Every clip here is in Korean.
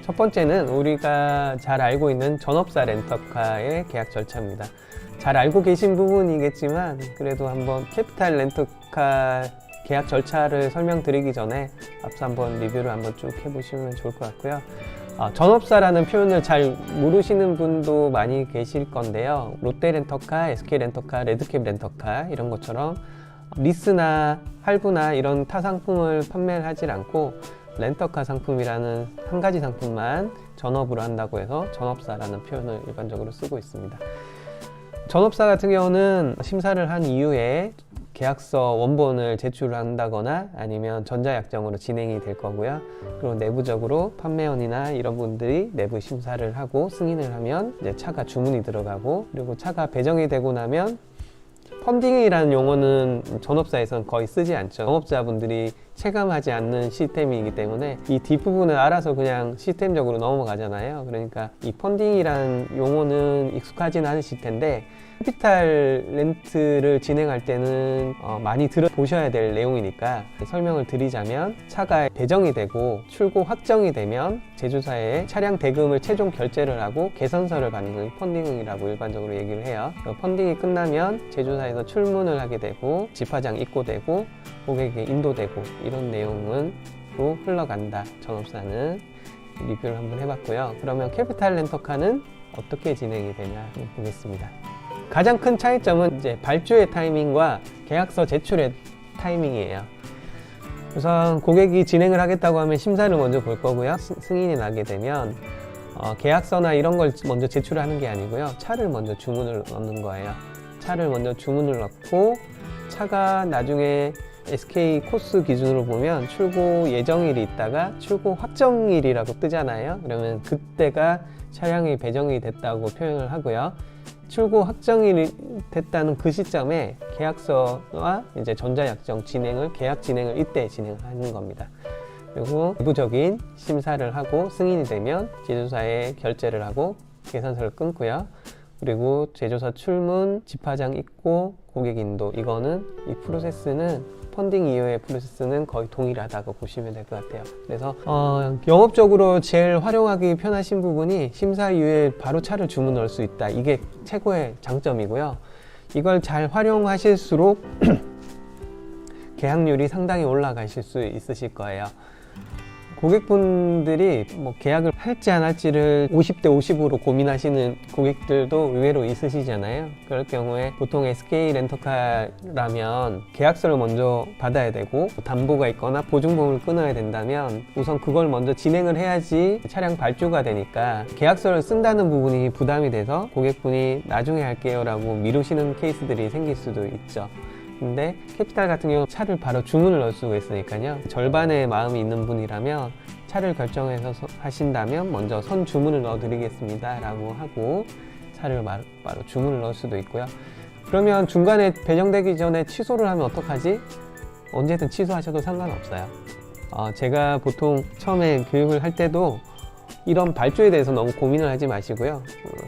첫 번째는 우리가 잘 알고 있는 전업사 렌터카의 계약 절차입니다. 잘 알고 계신 부분이겠지만 그래도 한번 캐피탈 렌터카 계약 절차를 설명드리기 전에 앞서 한번 리뷰를 한번 쭉 해보시면 좋을 것 같고요. 전업사라는 표현을 잘 모르시는 분도 많이 계실 건데요. 롯데 렌터카, SK 렌터카, 레드캡 렌터카 이런 것처럼 리스나 할부나 이런 타 상품을 판매를 하질 않고 렌터카 상품이라는 한 가지 상품만 전업으로 한다고 해서 전업사라는 표현을 일반적으로 쓰고 있습니다. 전업사 같은 경우는 심사를 한 이후에 계약서 원본을 제출한다거나 아니면 전자약정으로 진행이 될 거고요. 그리고 내부적으로 판매원이나 이런 분들이 내부 심사를 하고 승인을 하면 이제 차가 주문이 들어가고, 그리고 차가 배정이 되고 나면 펀딩이라는 용어는 전업사에서는 거의 쓰지 않죠. 전업자분들이 체감하지 않는 시스템이기 때문에 이 뒷부분을 알아서 그냥 시스템적으로 넘어가잖아요. 그러니까 이 펀딩이라는 용어는 익숙하진 않으실 텐데 캐피탈 렌트를 진행할 때는 많이 들어보셔야 될 내용이니까 설명을 드리자면, 차가 배정이 되고 출고 확정이 되면 제조사에 차량 대금을 최종 결제를 하고 개선서를 받는 걸 펀딩이라고 일반적으로 얘기를 해요. 펀딩이 끝나면 제조사에서 출문을 하게 되고 집화장 입고되고 고객에게 인도되고 이런 내용으로 흘러간다. 전업사는 리뷰를 한번 해봤고요. 그러면 캐피탈 렌터카는 어떻게 진행이 되냐 보겠습니다. 가장 큰 차이점은 이제 발주의 타이밍과 계약서 제출의 타이밍이에요. 우선 고객이 진행을 하겠다고 하면 심사를 먼저 볼 거고요. 승인이 나게 되면 계약서나 이런 걸 먼저 제출하는 게 아니고요. 차를 먼저 주문을 넣는 거예요. 차를 먼저 주문을 넣고 차가 나중에 SK 코스 기준으로 보면 출고 예정일이 있다가 출고 확정일이라고 뜨잖아요. 그러면 그때가 차량이 배정이 됐다고 표현을 하고요. 출고 확정일이 됐다는 그 시점에 계약서와 이제 전자약정 진행을, 계약 진행을 이때 진행하는 겁니다. 그리고 내부적인 심사를 하고 승인이 되면 제조사에 결제를 하고 계산서를 끊고요. 그리고 제조사 출문, 집화장 입고, 고객 인도, 이거는 이 프로세스는 펀딩 이후의 프로세스는 거의 동일하다고 보시면 될 것 같아요. 그래서 영업적으로 제일 활용하기 편하신 부분이 심사 이후에 바로 차를 주문 넣을 수 있다. 이게 최고의 장점이고요. 이걸 잘 활용하실수록 계약률이 상당히 올라가실 수 있으실 거예요. 고객분들이 뭐 계약을 할지 안 할지를 50대 50으로 고민하시는 고객들도 의외로 있으시잖아요. 그럴 경우에 보통 SK 렌터카라면 계약서를 먼저 받아야 되고 담보가 있거나 보증보험을 끊어야 된다면 우선 그걸 먼저 진행을 해야지 차량 발주가 되니까 계약서를 쓴다는 부분이 부담이 돼서 고객분이 나중에 할게요 라고 미루시는 케이스들이 생길 수도 있죠. 근데 캐피탈 같은 경우 차를 바로 주문을 넣을 수가 있으니까요. 절반의 마음이 있는 분이라면 차를 결정해서 하신다면 먼저 선 주문을 넣어 드리겠습니다 라고 하고 차를 바로 주문을 넣을 수도 있고요. 그러면 중간에 배정되기 전에 취소를 하면 어떡하지? 언제든 취소하셔도 상관없어요. 제가 보통 처음에 교육을 할 때도 이런 발주에 대해서 너무 고민을 하지 마시고요.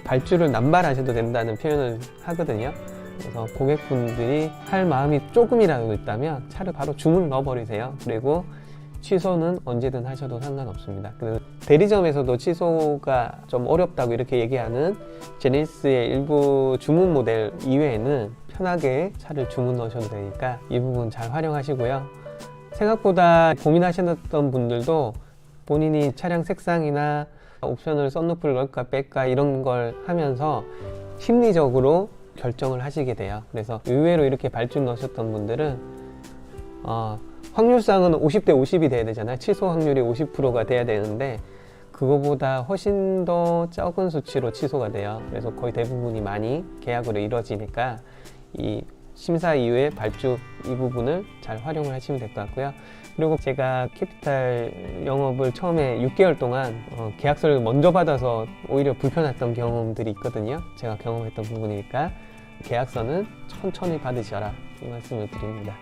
발주를 남발하셔도 된다는 표현을 하거든요. 그래서 고객분들이 할 마음이 조금이라도 있다면 차를 바로 주문을 넣어버리세요. 그리고 취소는 언제든 하셔도 상관없습니다. 그리고 대리점에서도 취소가 좀 어렵다고 이렇게 얘기하는 제네시스의 일부 주문 모델 이외에는 편하게 차를 주문 넣으셔도 되니까 이 부분 잘 활용하시고요. 생각보다 고민하셨던 분들도 본인이 차량 색상이나 옵션을 썬루프를 넣을까 뺄까 이런 걸 하면서 심리적으로 결정을 하시게 돼요. 그래서 의외로 이렇게 발주 넣으셨던 분들은 확률상은 50대 50이 돼야 되잖아요. 취소 확률이 50%가 돼야 되는데 그거보다 훨씬 더 적은 수치로 취소가 돼요. 그래서 거의 대부분이 많이 계약으로 이루어지니까 이 심사 이후에 발주 이 부분을 잘 활용을 하시면 될 것 같고요. 그리고 제가 캐피탈 영업을 처음에 6개월 동안 계약서를 먼저 받아서 오히려 불편했던 경험들이 있거든요. 제가 경험했던 부분이니까 계약서는 천천히 받으셔라 이 말씀을 드립니다.